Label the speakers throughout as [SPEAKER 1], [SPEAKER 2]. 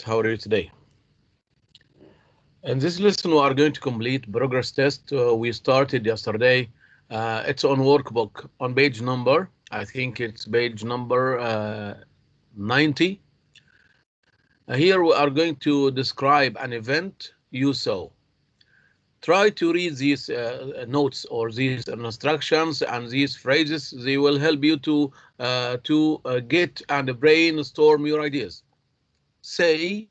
[SPEAKER 1] How are you today? In this lesson, we are going to complete progress test we started yesterday. It's on workbook on page number, I think it's page number 90. Here we are going to describe an event you saw. Try to read these notes or these instructions and these phrases. They will help you to get and brainstorm your ideas. Say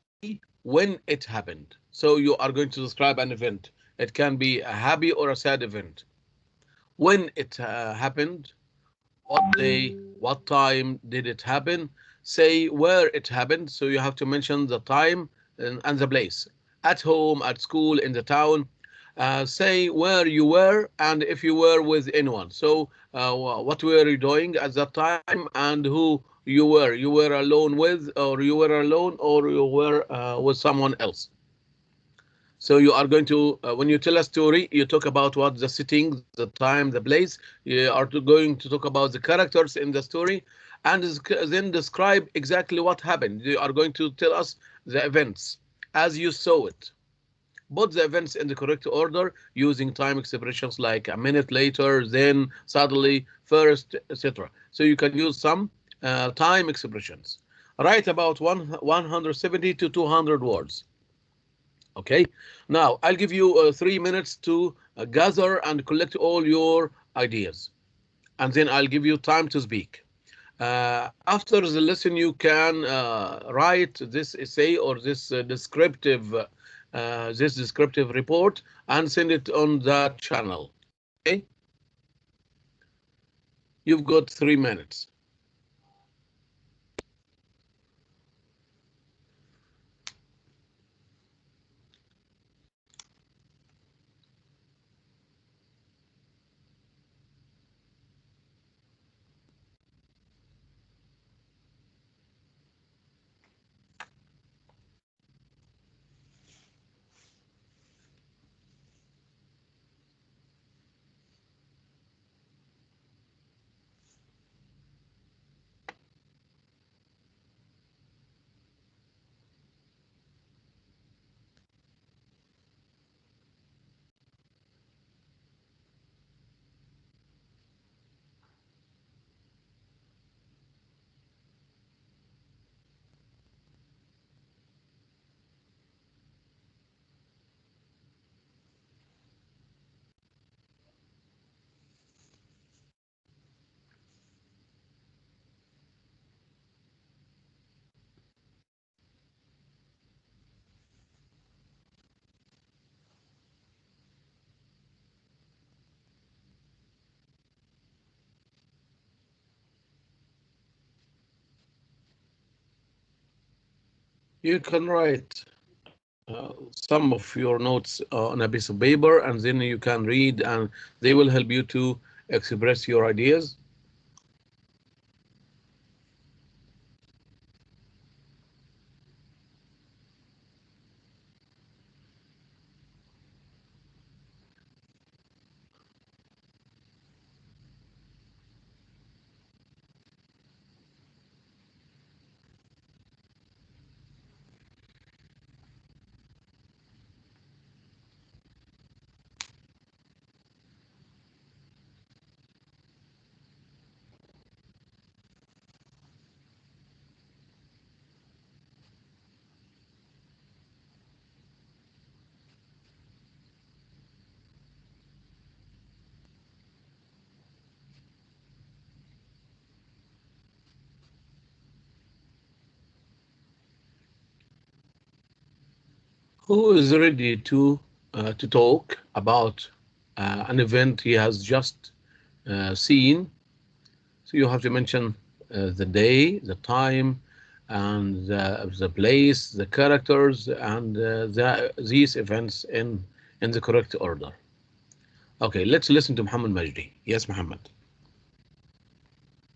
[SPEAKER 1] when it happened. So you are going to describe an event. It can be a happy or a sad event. When it happened, what day, what time did it happen? Say where it happened. So you have to mention the time and the place. At home, at school, in the town. Say where you were and if you were with anyone. So what were you doing at that time and who you were? You were alone with, or you were alone, or you were with someone else. So you are going to, when you tell a story, you talk about what the setting, the time, the place. You are going to talk about the characters in the story, and then describe exactly what happened. You are going to tell us the events as you saw it. Put the events in the correct order using time expressions like a minute later, then, suddenly, first, etc. So you can use some time expressions. Write about 170 to 200 words. Okay, now I'll give you 3 minutes to gather and collect all your ideas, and then I'll give you time to speak. After the lesson, you can write this essay or this descriptive report and send it on the channel. Okay, you've got 3 minutes. You can write some of your notes on a piece of paper, and then you can read, and they will help you to express your ideas. Who is ready to talk about an event he has just seen? So you have to mention the day, the time, and the place, the characters, and these events in the correct order. Okay, let's listen to Muhammad Majdi. Yes, Muhammad.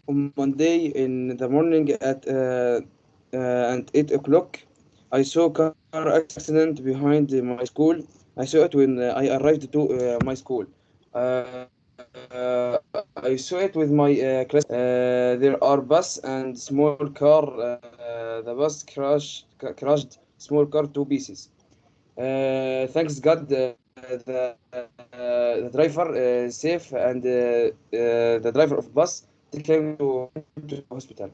[SPEAKER 2] On Monday in the morning at 8 o'clock, I saw a car accident behind my school. I saw it when I arrived to my school. I saw it with my class. There are bus and small car the bus crushed small car to pieces. Thanks God, the driver is safe, and the driver of bus take him to hospital.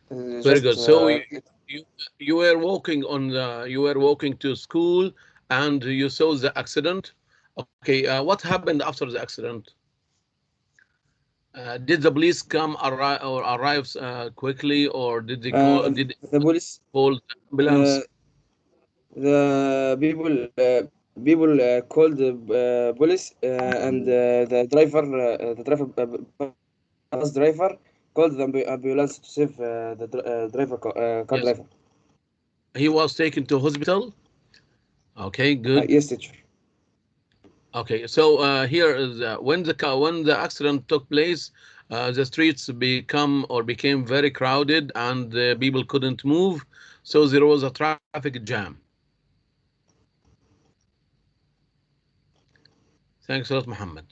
[SPEAKER 1] Very good. So you were walking on you were walking to school and you saw the accident. Okay, what happened after the accident? Did the police come arrive quickly, or did they call? Did they
[SPEAKER 2] the police,
[SPEAKER 1] call the ambulance?
[SPEAKER 2] the people called the police, and the bus driver called the ambulance to save the car
[SPEAKER 1] Yes,
[SPEAKER 2] driver.
[SPEAKER 1] he was taken to hospital. Okay, good.
[SPEAKER 2] Yes, teacher.
[SPEAKER 1] Okay, so here is when the accident took place, the streets became very crowded and people couldn't move, so there was a traffic jam. Thanks a lot, Muhammad.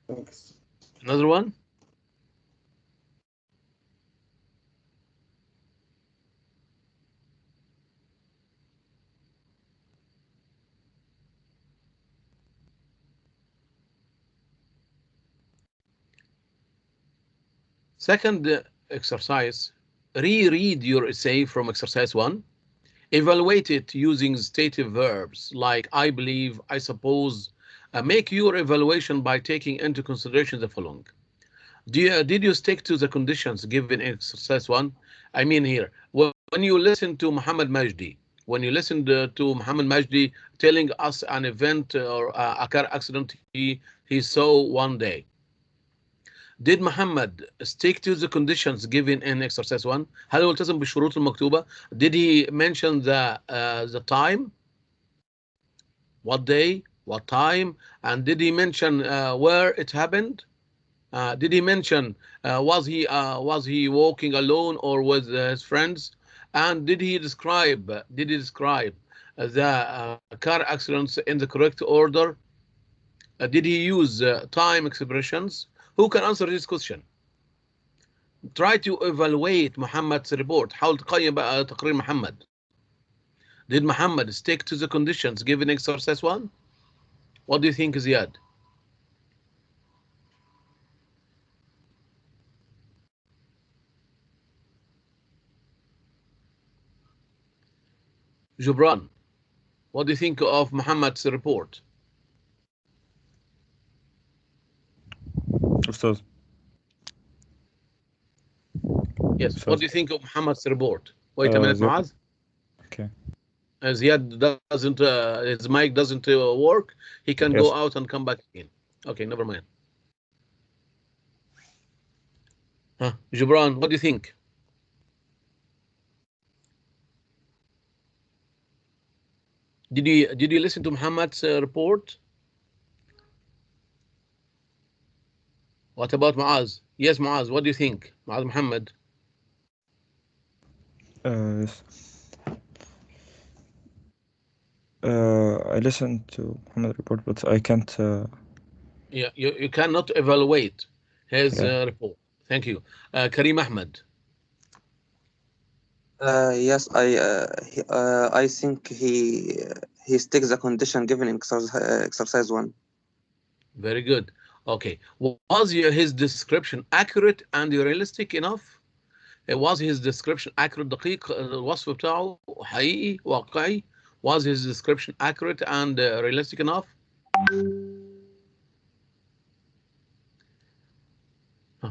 [SPEAKER 2] Thanks.
[SPEAKER 1] Another one. Second exercise, reread your essay from exercise 1. Evaluate it using stative verbs like I believe, I suppose. Make your evaluation by taking into consideration the following. Did you stick to the conditions given in exercise 1? I mean here, when you listen to Muhammad Majdi, when you listened to Muhammad Majdi telling us an event or a car accident he saw one day, did Muhammad stick to the conditions given in exercise 1? هل هو التزم بالشروط المكتوبة؟ Did he mention the time? What day? What time? And did he mention where it happened? Did he mention was he walking alone or with his friends? And did he describe the car accidents in the correct order? Did he use time expressions? Who can answer this question? Try to evaluate Muhammad's report. حاول تقيم بقى تقرير محمد. Did Muhammad stick to the conditions given in exercise 1? What do you think, Ziad? Jubran, what do you think of Muhammad's report?
[SPEAKER 3] Ustaz.
[SPEAKER 1] Yes, what do you think of Muhammad's report? Wait a minute,
[SPEAKER 3] Ziad.
[SPEAKER 1] Maaz.
[SPEAKER 3] Okay.
[SPEAKER 1] Ziad doesn't, his mic doesn't work. He can
[SPEAKER 3] Yes.
[SPEAKER 1] go out and come back in. Okay, never mind. Jubran, what do you think? Did you listen to Muhammad's report? What about Maaz? Yes, Maaz, what do you think? Maaz Muhammad.
[SPEAKER 3] Yes. I listened to Muhammad's report, but I can't.
[SPEAKER 1] Yeah, you cannot evaluate his
[SPEAKER 3] Yeah.
[SPEAKER 1] report. Thank you. Kareem Ahmed.
[SPEAKER 4] Yes, I think he sticks the condition given in exercise 1.
[SPEAKER 1] Very good. Okay. Was his description accurate and realistic enough? Was his description accurate دقيق الوصف بتاعه حقيقي واقعي? Was his description accurate and realistic enough?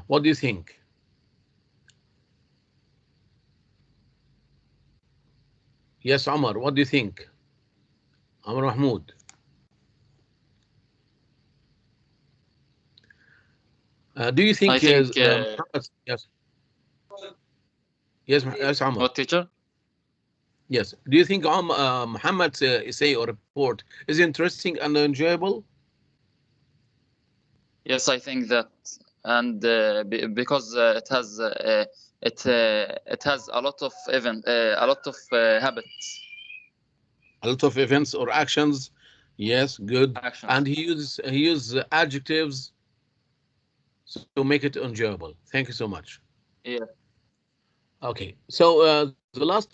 [SPEAKER 1] What do you think? Yes, Omar, what do you think? Omar Mahmoud. Do you think
[SPEAKER 5] I think
[SPEAKER 1] yes. Yes, Omar.
[SPEAKER 5] what, teacher?
[SPEAKER 1] Yes. Do you think Muhammad's essay or report is interesting and enjoyable?
[SPEAKER 5] Yes, I think that, and because it has a lot of habits.
[SPEAKER 1] A lot of events or actions. Yes, good.
[SPEAKER 5] Actions.
[SPEAKER 1] And he uses adjectives to make it enjoyable. Thank you so much.
[SPEAKER 5] Yeah.
[SPEAKER 1] Okay, so the last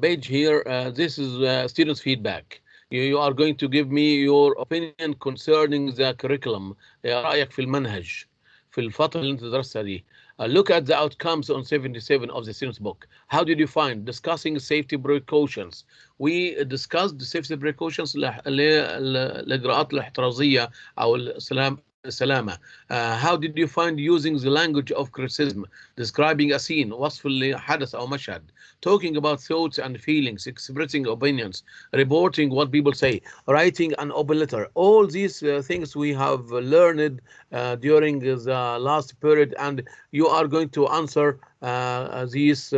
[SPEAKER 1] page here, this is students' feedback. You are going to give me your opinion concerning the curriculum. رأيك في المنهج في الفترة اللي أنت درستها دي. Look at the outcomes on 77 of the students' book. How did you find discussing safety precautions? We discussed the safety precautions الإجراءات الاحترازية أو السلامة. How did you find using the language of criticism, describing a scene, وصف الحدث أو مشهد, talking about thoughts and feelings, expressing opinions, reporting what people say, writing an open letter? All these things we have learned during the last period, and you are going to answer these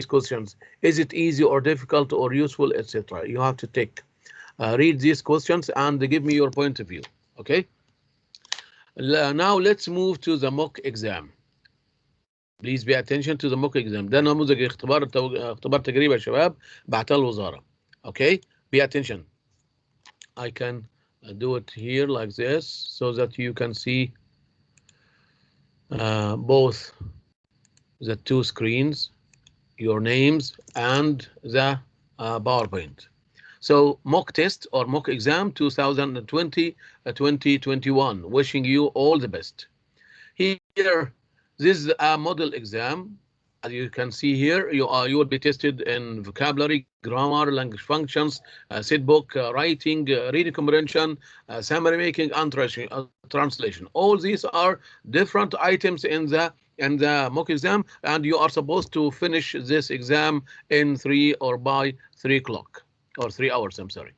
[SPEAKER 1] questions. Is it easy or difficult or useful, etc.? You have to take read these questions and give me your point of view. Okay. Now let's move to the mock exam. Please pay attention to the mock exam. ده نموذج اختبار تجريبي يا شباب بعتها الوزارة. Okay, pay attention. I can do it here like this so that you can see both the two screens, your names and the PowerPoint. So mock test or mock exam 2020-2021. Wishing you all the best. Here, this is a model exam. As you can see here, you will be tested in vocabulary, grammar, language functions, set book, writing, reading comprehension, summary making, and translation. All these are different items in the mock exam, and you are supposed to finish this exam in 3 or by 3 o'clock or 3 hours. I'm sorry.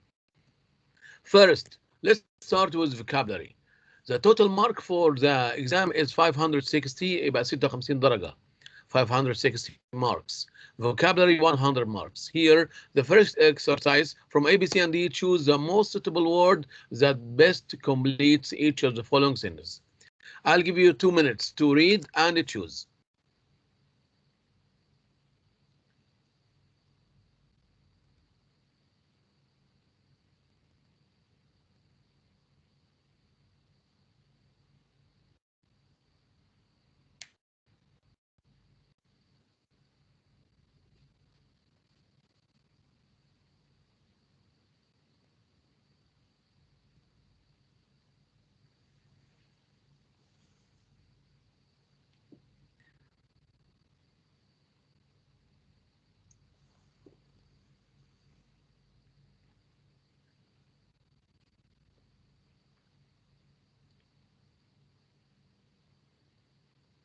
[SPEAKER 1] First, let's start with vocabulary. The total mark for the exam is 560, يبقى 56 درجة. 560 marks. Vocabulary 100 marks. Here, the first exercise from A, B, C, and D, choose the most suitable word that best completes each of the following sentences. I'll give you 2 minutes to read and choose.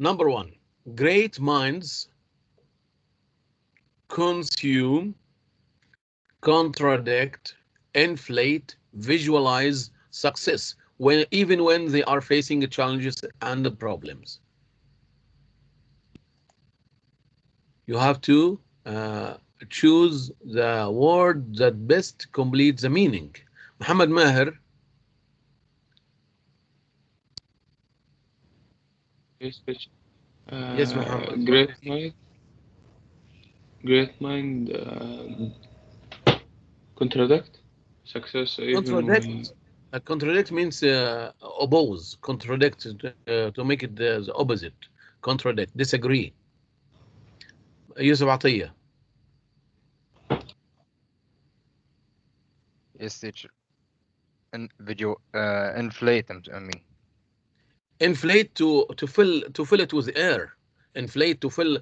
[SPEAKER 1] Number 1, great minds consume, contradict, inflate, visualize success even when they are facing challenges and problems. You have to choose the word that best completes the meaning. Muhammad Maher.
[SPEAKER 6] Yes, teacher.
[SPEAKER 1] Yes, Muhammad.
[SPEAKER 6] Great mind contradict success even
[SPEAKER 1] contradict means oppose, contradict, to make it the opposite. Contradict, disagree. يوسف عطية.
[SPEAKER 7] Yes, teacher. Inflate, I mean.
[SPEAKER 1] Inflate, to fill it with air. Inflate, to fill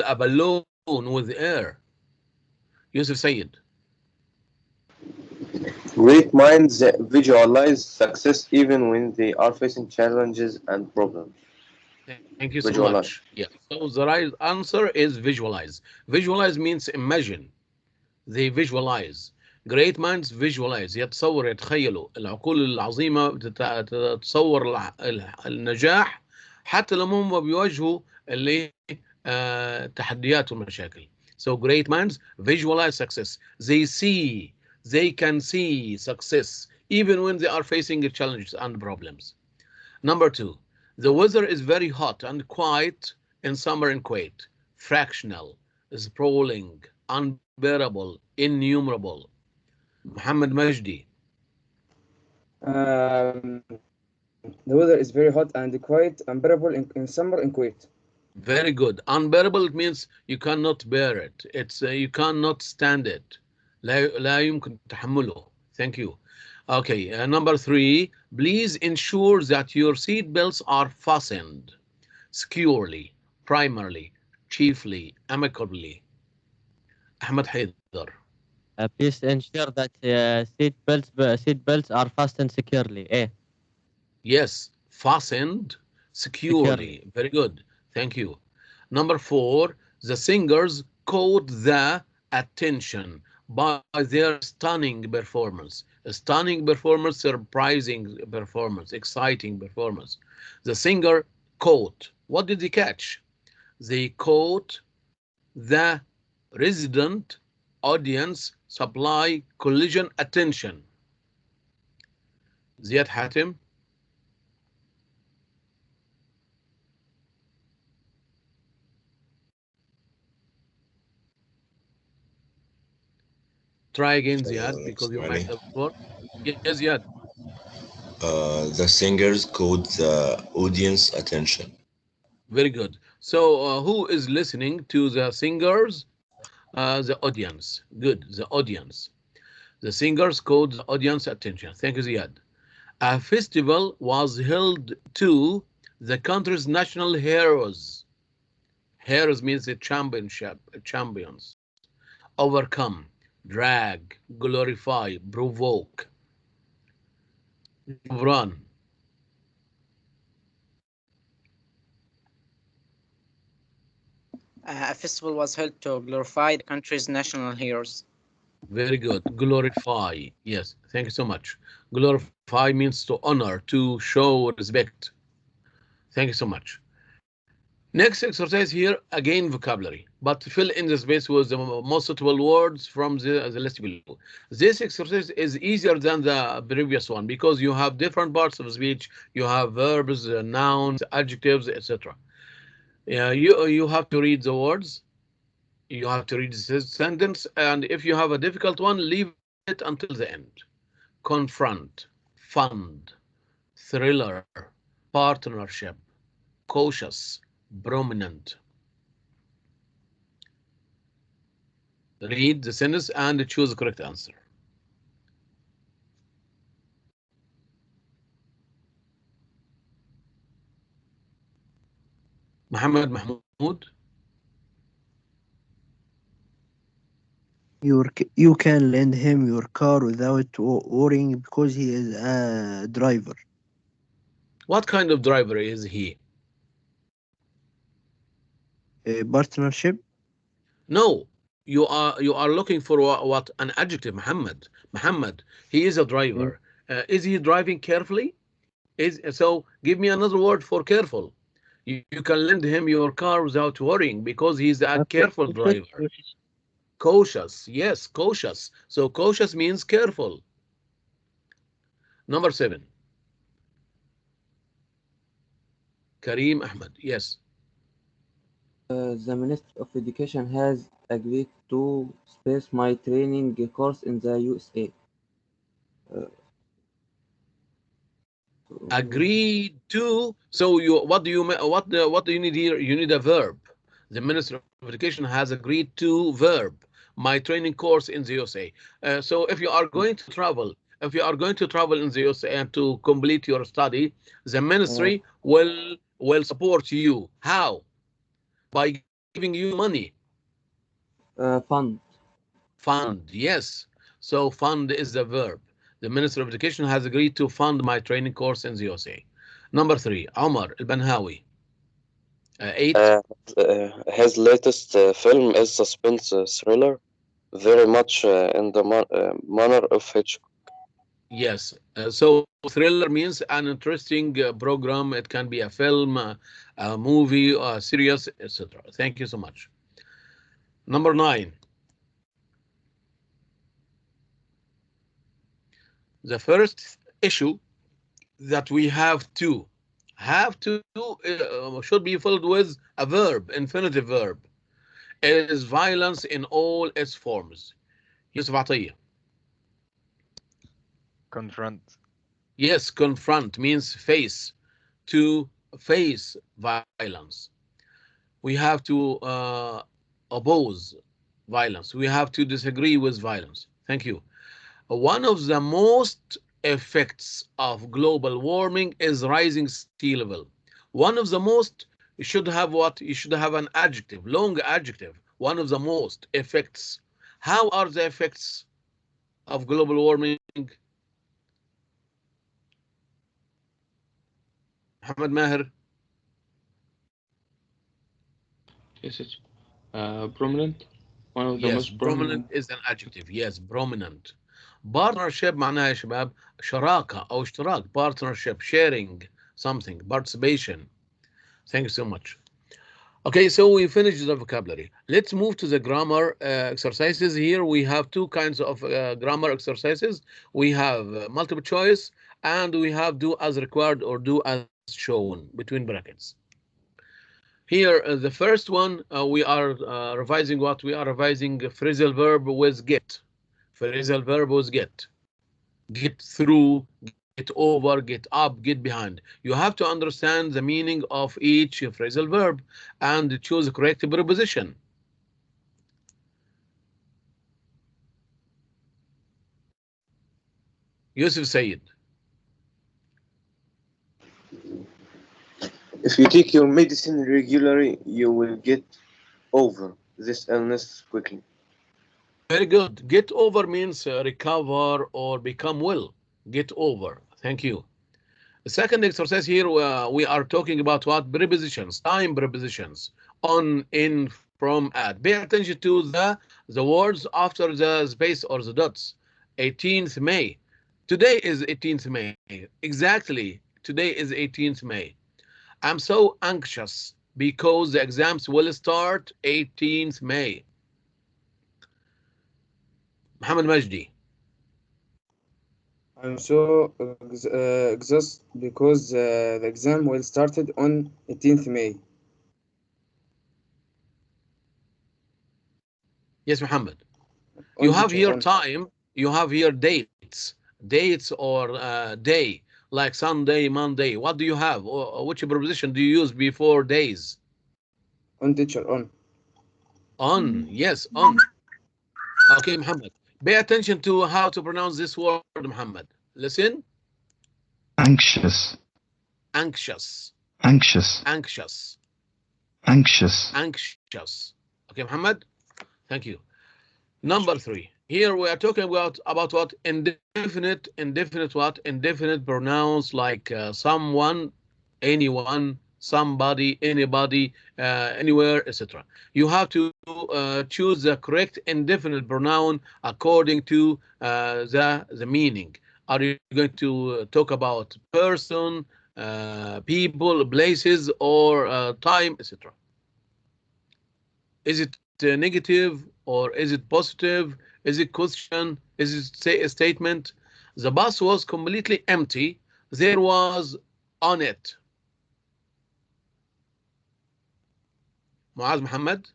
[SPEAKER 1] a balloon with air. Yusuf Sayed.
[SPEAKER 8] Great minds visualize success even when they are facing challenges and problems.
[SPEAKER 1] Thank you so much. Yeah. So the right answer is visualize. Visualize means imagine. They visualize. Great minds visualize. يتصور، يتخيلوا. العقول العظيمة تتصور النجاح حتى لما هم بيواجهوا تحديات ومشاكل. So great minds visualize success. They can see success even when they are facing challenges and problems. Number 2, the weather is very hot and quiet in summer in Kuwait. Fractional, sprawling, unbearable, innumerable. Muhammad Majdi.
[SPEAKER 2] The weather is very hot and quiet, unbearable in summer in Kuwait.
[SPEAKER 1] Very good. Unbearable, it means you cannot bear it. It's you cannot stand it. لا يمكن تحمله. Thank you. Okay, number 3. Please ensure that your seat belts are fastened securely, primarily, chiefly, amicably. Ahmed Haidar.
[SPEAKER 9] Please ensure that seat belts are fastened securely.
[SPEAKER 1] Yes, fastened securely. Very good. Thank you. Number 4, the singers caught the attention by their stunning performance. A stunning performance, surprising performance, exciting performance. The singer caught. What did they catch? They caught the resident audience supply collision attention. Ziad Hatim. Try again, Ziad, because you might have before. Yes, Ziad.
[SPEAKER 10] The singers caught the audience attention.
[SPEAKER 1] Very good. So who is listening to the singers? The audience. Good, the audience. The singers caught the audience attention. Thank you, Ziad. A festival was held to the country's national heroes. Heroes means the championship, champions. Overcome, drag, glorify, provoke. Run.
[SPEAKER 11] A festival was held to glorify the country's national heroes.
[SPEAKER 1] Very good. Glorify. Yes. Thank you so much. Glorify means to honor, to show respect. Thank you so much. Next exercise here, again vocabulary, but fill in the space with the most suitable words from the list below. This exercise is easier than the previous one because you have different parts of speech. You have verbs, nouns, adjectives, etc. You have to read the words. You have to read the sentence, and if you have a difficult one, leave it until the end. Confront, fund, thriller, partnership, cautious, prominent. Read the sentence and choose the correct answer. Muhammad Mahmoud.
[SPEAKER 12] You can lend him your car without worrying because he is a driver.
[SPEAKER 1] What kind of driver is he?
[SPEAKER 12] A partnership?
[SPEAKER 1] No, you are looking for what an adjective, Muhammad. Muhammad, he is a driver. Is he driving carefully? So give me another word for careful. You can lend him your car without worrying because he's a careful driver. Cautious, yes, cautious. So cautious means careful. Number 7. Kareem Ahmed, yes.
[SPEAKER 4] The Ministry of Education has agreed to space my training course in the USA.
[SPEAKER 1] Agreed to. So what do you need here? You need a verb. The Ministry of Education has agreed to verb my training course in the USA. So if you are going to travel, in the USA and to complete your study, the ministry will support you. How? By giving you money.
[SPEAKER 4] Fund.
[SPEAKER 1] Fund, yes. So fund is the verb. The Ministry of Education has agreed to fund my training course in the USA. Number 3, Omar Al-Banhawi. 8.
[SPEAKER 8] His latest film is suspense thriller, very much in the manner of Hitchcock.
[SPEAKER 1] Yes. So thriller means an interesting program. It can be a film, a movie, a series, etc. Thank you so much. Number 9. The first issue that we have to should be filled with a verb, infinitive verb. It is violence in all its forms. Yusuf Atiyah.
[SPEAKER 7] Confront.
[SPEAKER 1] Yes, confront means face, to face violence. We have to oppose violence. We have to disagree with violence. Thank you. One of the most effects of global warming is rising sea level. One of the most, you should have what? You should have an adjective, long adjective. One of the most effects. How are the effects of global warming? Muhammad Maher.
[SPEAKER 6] Yes, it's prominent. One of the
[SPEAKER 1] Yes,
[SPEAKER 6] most
[SPEAKER 1] prominent
[SPEAKER 6] prominent.
[SPEAKER 1] is an adjective. Yes, prominent. Partnership معناها يا شباب شراكة أو اشتراك. Partnership, sharing something, participation. Thank you so much. Okay, so we finished the vocabulary. Let's move to the grammar exercises. Here we have two kinds of grammar exercises. We have multiple choice and we have do as required or do as shown between brackets. Here, the first one, we are revising what? We are revising phrasal verb with get. Phrasal verb with get. Get through, get over, get up, get behind. You have to understand the meaning of each phrasal verb and choose the correct preposition. Yusuf Said.
[SPEAKER 13] If you take your medicine regularly, you will get over this illness quickly.
[SPEAKER 1] Very good. Get over means recover or become well. Get over. Thank you. The second exercise here, we are talking about what? Prepositions, time prepositions. On, in, from, at. Pay attention to the words after the space or the dots. 18th May. Today is 18th May. Exactly. Today is 18th May. I'm so anxious because the exams will start 18th May. Muhammad Majdi.
[SPEAKER 2] I'm so exhausted because the exam will started on 18th May.
[SPEAKER 1] Yes, Muhammad.
[SPEAKER 2] On
[SPEAKER 1] You have
[SPEAKER 2] teacher,
[SPEAKER 1] here
[SPEAKER 2] on.
[SPEAKER 1] time, you have here dates or day, like Sunday, Monday. What do you have? Or which preposition do you use before days?
[SPEAKER 2] On teacher, on.
[SPEAKER 1] On, yes, on. Okay, Muhammad. Pay attention to how to pronounce this word, Muhammad. Listen.
[SPEAKER 14] Anxious.
[SPEAKER 1] Anxious.
[SPEAKER 14] Anxious.
[SPEAKER 1] Anxious.
[SPEAKER 14] Anxious.
[SPEAKER 1] Anxious. Okay, Muhammad. Thank you. Number 3. Here we are talking about what? Indefinite what? Indefinite pronouns like someone, anyone, somebody, anybody, anywhere, etc. You have to choose the correct indefinite pronoun according to the meaning. Are you going to talk about person, people, places, or time, etc.? Is it negative or is it positive? Is it question? Is it say a statement? The bus was completely empty. There was on it. Muaz Muhammad.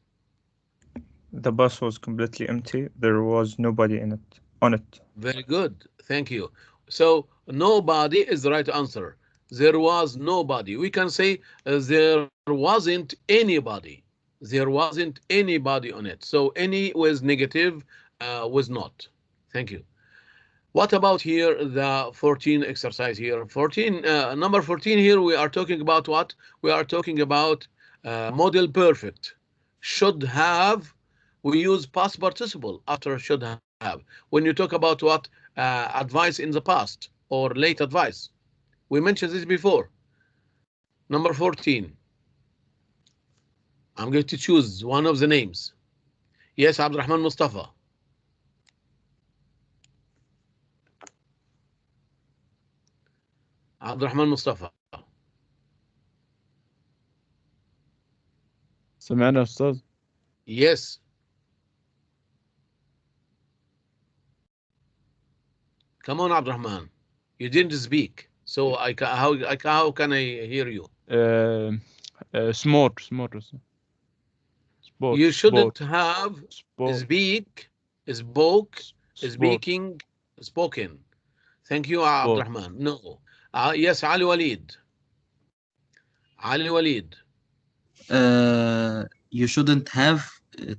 [SPEAKER 3] The bus was completely empty. There was nobody in it. On it.
[SPEAKER 1] Very good. Thank you. So nobody is the right answer. There was nobody. We can say there wasn't anybody. There wasn't anybody on it. So any was negative, was not. Thank you. What about here, the 14 exercise here? 14, number 14 here, we are talking about what? We are talking about model perfect. Should have, we use past participle after should have. When you talk about what? Advice in the past or late advice. We mentioned this before. Number 14. I'm going to choose one of the names. Yes, Abdurrahman Mustafa. Abdurrahman Mustafa.
[SPEAKER 15] سمعنا أستاذ.
[SPEAKER 1] Yes. Come on, Abdurrahman. You didn't speak, so how can I hear you?
[SPEAKER 15] Smart.
[SPEAKER 1] You shouldn't have speak, spoke, speaking, spoken. Thank you, Abdurrahman. No. Yes, Ali Walid. Ali Walid.
[SPEAKER 15] you shouldn't have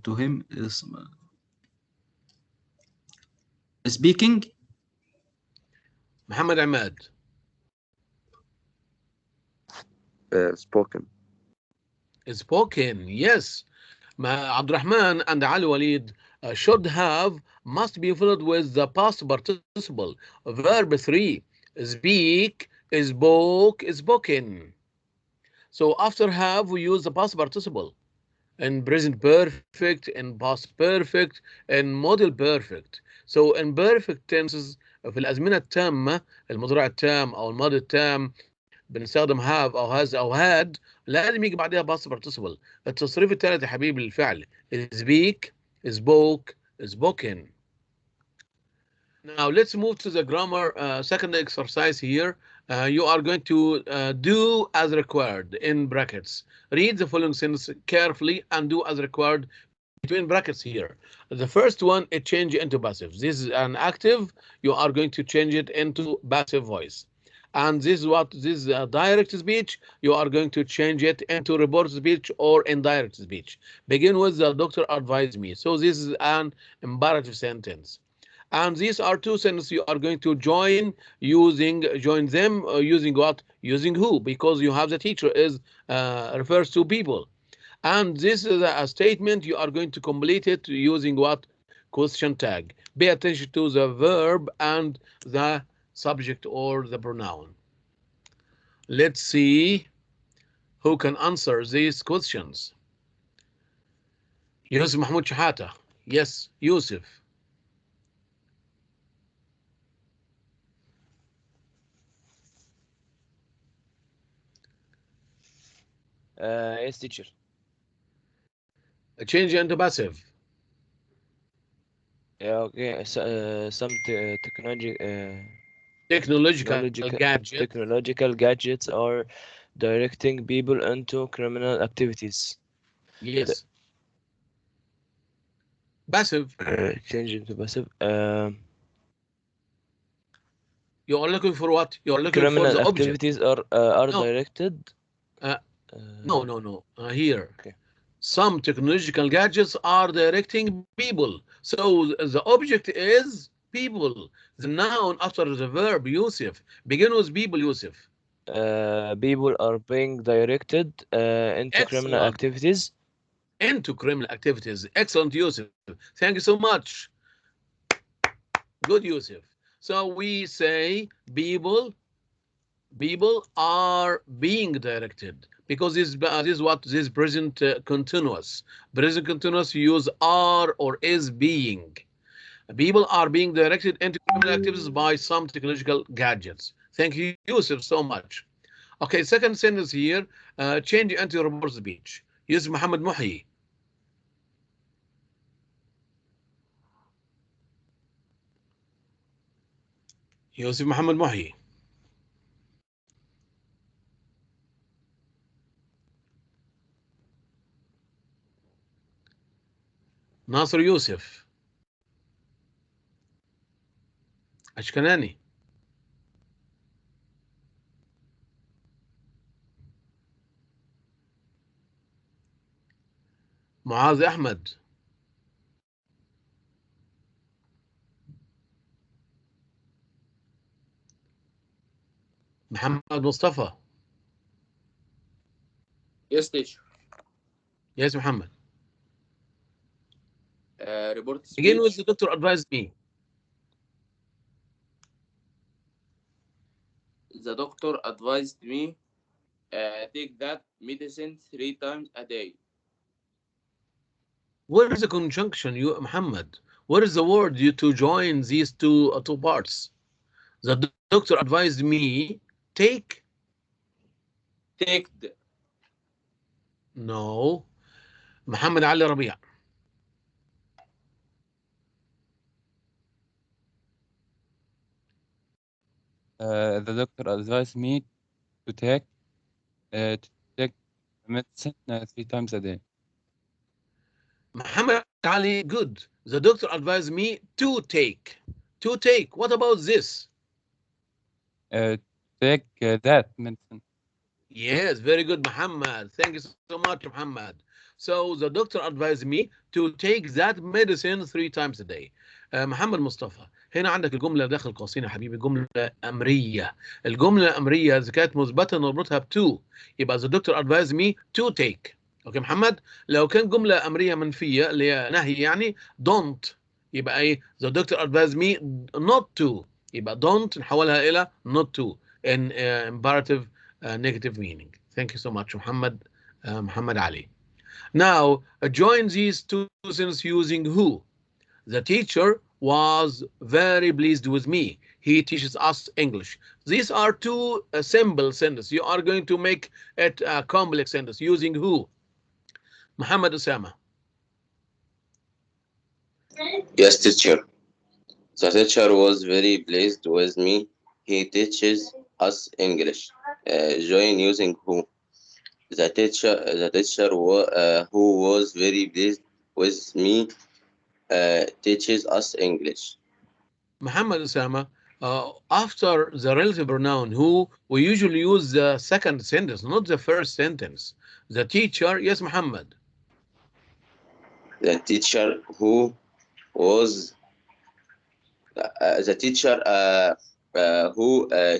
[SPEAKER 15] to him speaking.
[SPEAKER 1] محمد عماد.
[SPEAKER 8] Spoken.
[SPEAKER 1] Spoken, yes. عبد الرحمن and Ali Walid, should have must be followed with the past participle. Verb 3, speak, spoke, spoken. So after have we use the past participle in present perfect, in past perfect, in model perfect. So in perfect tenses في الأزمنة التامة المضارع التام أو الماضي التام بنستخدم have أو has أو had لازم يجي بعدها past participle. التصريف الثالث يا حبيبي للفعل speak, spoke, spoken. Now let's move to the grammar second exercise here. You are going to do as required in brackets. Read the following sentence carefully and do as required between brackets here. The first one, it change into passive. This is an active. You are going to change it into passive voice. And this is what this direct speech. You are going to change it into report speech or indirect speech. Begin with the doctor advised me. So this is an imperative sentence. And these are two sentences you are going to join them using what? Using who? Because you have the teacher is refers to people. And this is a statement you are going to complete it using what? Question tag. Pay attention to the verb and the subject or the pronoun. Let's see who can answer these questions. Yusuf Mahmoud Shahata. Yes, Yusuf.
[SPEAKER 16] Yes, teacher.
[SPEAKER 1] Change into passive.
[SPEAKER 16] Yeah, okay. Some technological gadgets are directing people into criminal activities.
[SPEAKER 1] Yes. Passive.
[SPEAKER 16] Change into passive.
[SPEAKER 1] You are looking for what? You are looking
[SPEAKER 16] criminal
[SPEAKER 1] for the
[SPEAKER 16] activities
[SPEAKER 1] object.
[SPEAKER 16] are
[SPEAKER 1] No.
[SPEAKER 16] directed.
[SPEAKER 1] No. Here. Okay. Some technological gadgets are directing people. So the object is people. The noun after the verb, Yusuf. Begin with people, Yusuf.
[SPEAKER 16] People are being directed into criminal activities.
[SPEAKER 1] Into criminal activities. Excellent, Yusuf. Thank you so much. Good, Yusuf. So we say people are being directed because this is what this present continuous. Present continuous use are or is being. People are being directed into criminal activities by some technological gadgets. Thank you, Yusuf, so much. Okay, second sentence here, change into report speech. Yusuf Muhammad Muhi. Yusuf Muhammad Muhi. ناصر يوسف. أشكناني. معاذ أحمد. محمد مصطفى.
[SPEAKER 17] Yes, teacher.
[SPEAKER 1] Yes, Muhammad.
[SPEAKER 17] Report speech.
[SPEAKER 1] Begin with the doctor advised me.
[SPEAKER 17] The doctor advised me take that medicine 3 times a day.
[SPEAKER 1] Where is the conjunction, you Muhammad? Where is the word you to join these two parts? The doctor advised me take.
[SPEAKER 17] Take.
[SPEAKER 1] No. Muhammad Ali Rabia.
[SPEAKER 18] The doctor advised me to take medicine 3 times a day.
[SPEAKER 1] Muhammad Ali, good. The doctor advised me to take. To take. What about this?
[SPEAKER 18] Take that medicine.
[SPEAKER 1] Yes, very good, Muhammad. Thank you so much, Muhammad. So the doctor advised me to take that medicine 3 times a day. محمد مصطفى، هنا عندك الجملة داخل قوسين يا حبيبي، جملة أمرية. الجملة الأمرية إذا كانت مثبتة نربطها ب to، يبقى the doctor advised me to take. أوكي محمد؟ لو كان جملة أمرية منفية اللي هي نهي يعني don't، يبقى إيه؟ the doctor advised me not to، يبقى don't نحولها إلى not to in imperative negative meaning. Thank you so much, Muhammad Ali. Now, join these two sentences using who. The teacher was very pleased with me. He teaches us English. These are two simple sentences. You are going to make it a complex sentence using who. Muhammad Osama.
[SPEAKER 8] Yes, teacher. The teacher was very pleased with me. He teaches us English. Join using who. The teacher who was very pleased with me teaches us English.
[SPEAKER 1] Muhammad Osama, after the relative pronoun who, we usually use the second sentence, not the first sentence. The teacher, yes, Muhammad.
[SPEAKER 8] The teacher who was the teacher who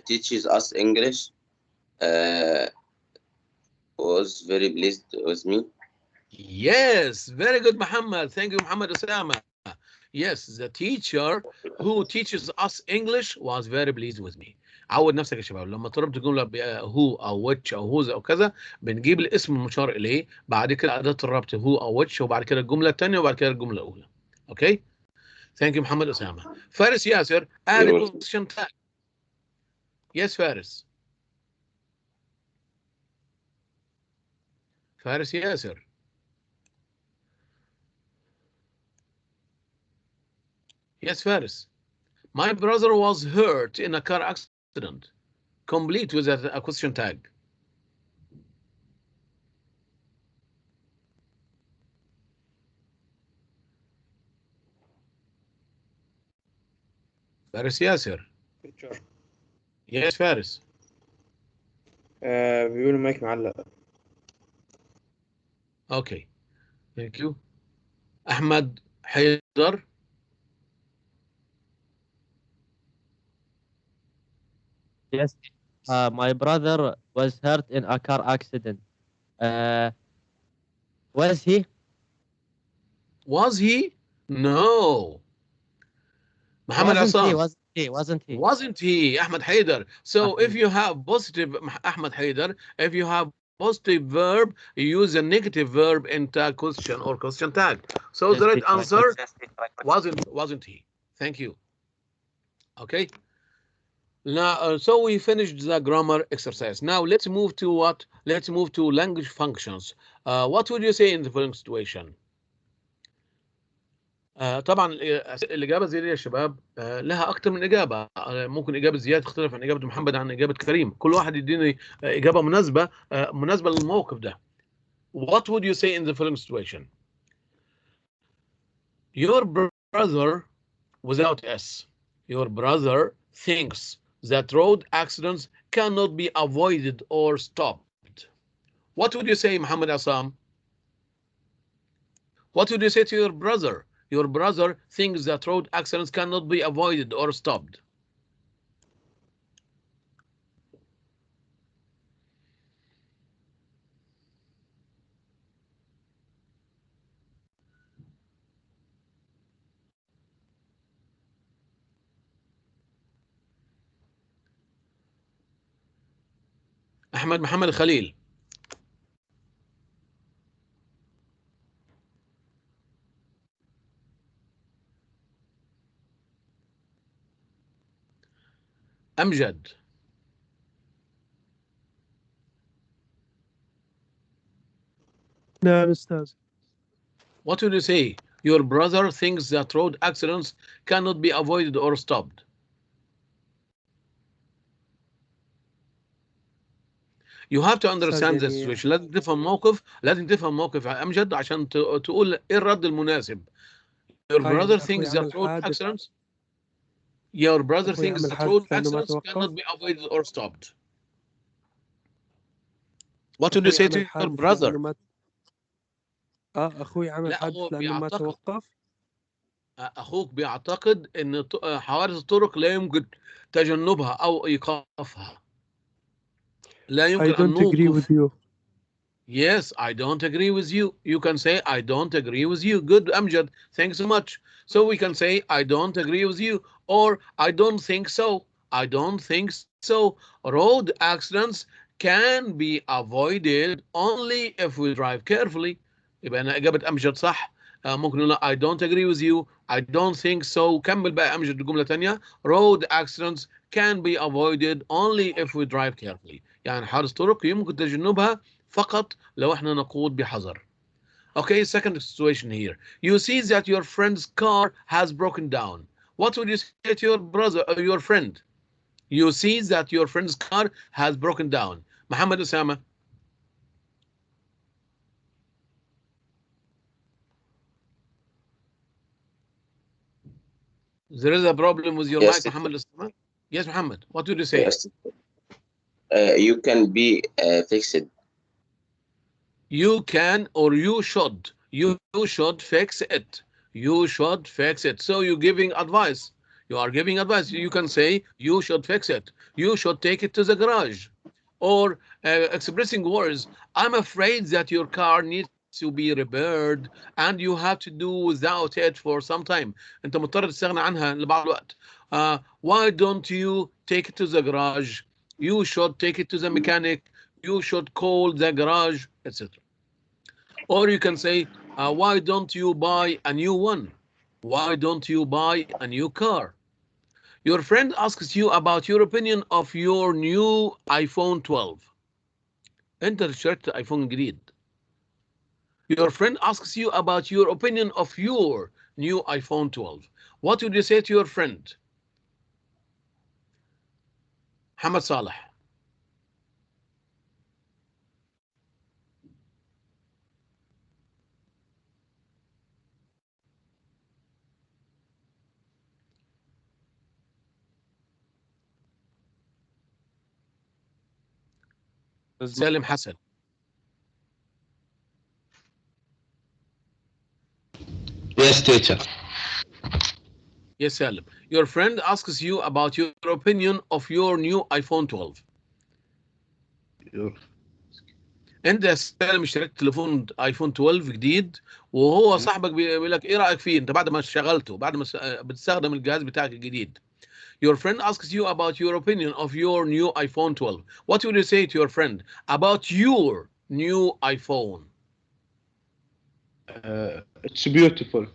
[SPEAKER 8] teaches us English was very pleased with me.
[SPEAKER 1] Yes, very good, Muhammad. Thank you, Muhammad Osama. Yes, the teacher who teaches us English was very pleased with me. عود نفسك يا شباب، لما تربط الجمله هو او which او whose او كذا، بنجيب الاسم المشار اليه، بعد كده اداه الربط هو او which، وبعد كده الجمله الثانيه، وبعد كده الجمله الاولى. اوكي؟ ثانك يو محمد اسامه. فارس ياسر add a question tag. Yes, فارس. فارس ياسر. Yes, Faris. My brother was hurt in a car accident. Complete with a question tag. Faris Yasser.
[SPEAKER 2] teacher.
[SPEAKER 1] Yes, Faris.
[SPEAKER 2] بيقولوا مايك معلق.
[SPEAKER 1] Okay. Thank you. Ahmad Haydar.
[SPEAKER 9] Yes. My brother was hurt in a car accident. Was he?
[SPEAKER 1] Was he? No. Muhammad Assam.
[SPEAKER 9] Wasn't he?
[SPEAKER 1] Wasn't he? Ahmad Haydar. So if you have positive, Ahmad Haydar, if you have positive verb, you use a negative verb in tag question or question tag. So the right answer wasn't he. Thank you. Okay. Now, so we finished the grammar exercise. Now let's move to what? Let's move to language functions. What would you say in the following situation? طبعا الإجابة زي دي يا شباب لها أكتر من إجابة. ممكن إجابة زياد تختلف عن إجابة محمد عن إجابة كريم. كل واحد يديني إجابة مناسبة للموقف ده. What would you say in the following situation? Your brother, without S, your brother thinks that road accidents cannot be avoided or stopped. What would you say, Muhammad Assam? What would you say to your brother? Your brother thinks that road accidents cannot be avoided or stopped. أحمد محمد خليل. أمجد.
[SPEAKER 19] نعم أستاذ.
[SPEAKER 1] What would you say? Your brother thinks that road accidents cannot be avoided or stopped. You have to understand the situation. لازم تفهم موقف أمجد عشان تقول إيه الرد المناسب. Your brother thinks that road accidents. Your brother thinks that road accidents cannot be avoided or stopped. What would you
[SPEAKER 19] أخوي
[SPEAKER 1] say to
[SPEAKER 19] عمل
[SPEAKER 1] your
[SPEAKER 19] حادث
[SPEAKER 1] brother?
[SPEAKER 19] لأنه ما أخوي عمل
[SPEAKER 1] لا
[SPEAKER 19] حادث
[SPEAKER 1] هو
[SPEAKER 19] لأنه ما
[SPEAKER 1] بيعتقد
[SPEAKER 19] توقف.
[SPEAKER 1] أخوك بيعتقد إن حوادث الطرق لا يمكن تجنبها أو إيقافها. لا
[SPEAKER 19] I
[SPEAKER 1] يمكن أن
[SPEAKER 19] don't agree
[SPEAKER 1] نوقف.
[SPEAKER 19] with you.
[SPEAKER 1] Yes, I don't agree with you. You can say, I don't agree with you. Good, Amjad. Thanks so much. So we can say, I don't agree with you, or I don't think so. I don't think so. Road accidents can be avoided only if we drive carefully. يبقى أنا إجابة أمجد صح. ممكن نقول I don't agree with you. I don't think so. كمل بقى أمجد الجملة تانية. Road accidents can be avoided only if we drive carefully. يعني حادث طرق يمكن تجنبها فقط لو احنا نقود بحذر. Okay, second situation here. You see that your friend's car has broken down. What would you say to your brother or your friend? You see that your friend's car has broken down. Muhammad Osama. There is a problem with your
[SPEAKER 8] Yes,
[SPEAKER 1] mic, Muhammad Osama. Yes, Muhammad. What would you say?
[SPEAKER 8] yes. You can be fixed.
[SPEAKER 1] You can or you should. You should fix it. You should fix it. So you're giving advice. You are giving advice. You can say you should fix it. You should take it to the garage. Or expressing words. I'm afraid that your car needs to be repaired and you have to do without it for some time. انت مضطر تستغنى عنها لبعض الوقت. Why don't you take it to the garage? You should take it to the mechanic. You should call the garage, etc. Or you can say, why don't you buy a new one? Why don't you buy a new car? Your friend asks you about your opinion of your new iPhone 12. انت اشتريت ايفون جديد. Your friend asks you about your opinion of your new iPhone 12. What would you say to your friend? محمد صالح. سالم حسن.
[SPEAKER 14] Yes, teacher.
[SPEAKER 1] Yes, Salim. Your friend asks you about your opinion of your new iPhone 12. انت يا سالم اشتريت تليفون ايفون 12 جديد وهو صاحبك بيقول لك ايه رايك فيه انت بعد ما شغلته بعد ما بتستخدم الجهاز بتاعك الجديد. Your friend asks you about your opinion of your new iPhone 12. What would you say to your friend about your new iPhone?
[SPEAKER 6] It's beautiful.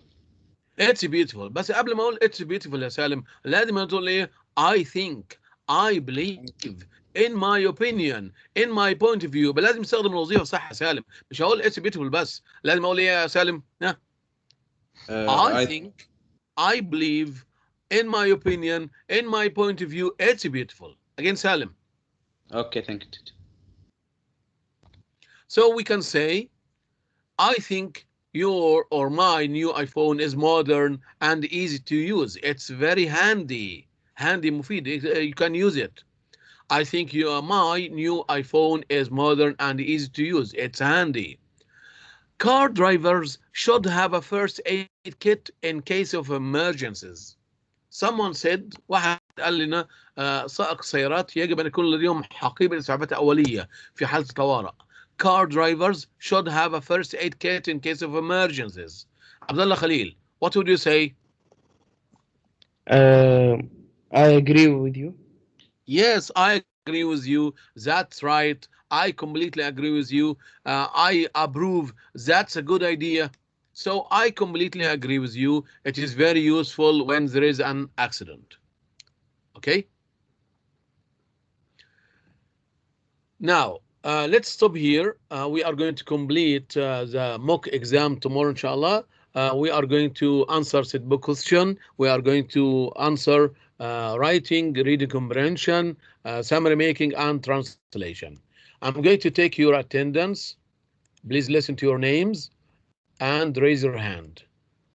[SPEAKER 1] It's beautiful. بس قبل ما اقول it's beautiful يا سالم لازم تقول ايه I think, I believe, in my opinion, in my point of view. لازم استخدم الوظيفه صح يا سالم. مش هقول it's beautiful بس لازم اقول ايه يا سالم؟ I think, I believe, in my opinion, in my point of view, it's beautiful. Again, Salim.
[SPEAKER 6] Okay, thank you.
[SPEAKER 1] So we can say, I think your or my new iPhone is modern and easy to use. It's very handy. Handy مفيد. You can use it. I think my new iPhone is modern and easy to use. It's handy. Car drivers should have a first aid kit in case of emergencies. Someone said واحد قال لنا سائق سيارات يجب أن يكون لديهم حقيبة إسعافات أولية في حالة طوارئ. Car drivers should have a first aid kit in case of emergencies. Abdullah Khalil, what would you say?
[SPEAKER 13] I agree with you.
[SPEAKER 1] Yes, I agree with you. That's right. I completely agree with you. I approve. That's a good idea. So I completely agree with you. It is very useful when there is an accident. Okay? Now, let's stop here. We are going to complete the mock exam tomorrow, inshallah. We are going to answer set book question. We are going to answer writing, reading comprehension, summary making, and translation. I'm going to take your attendance. Please listen to your names and raise your hand.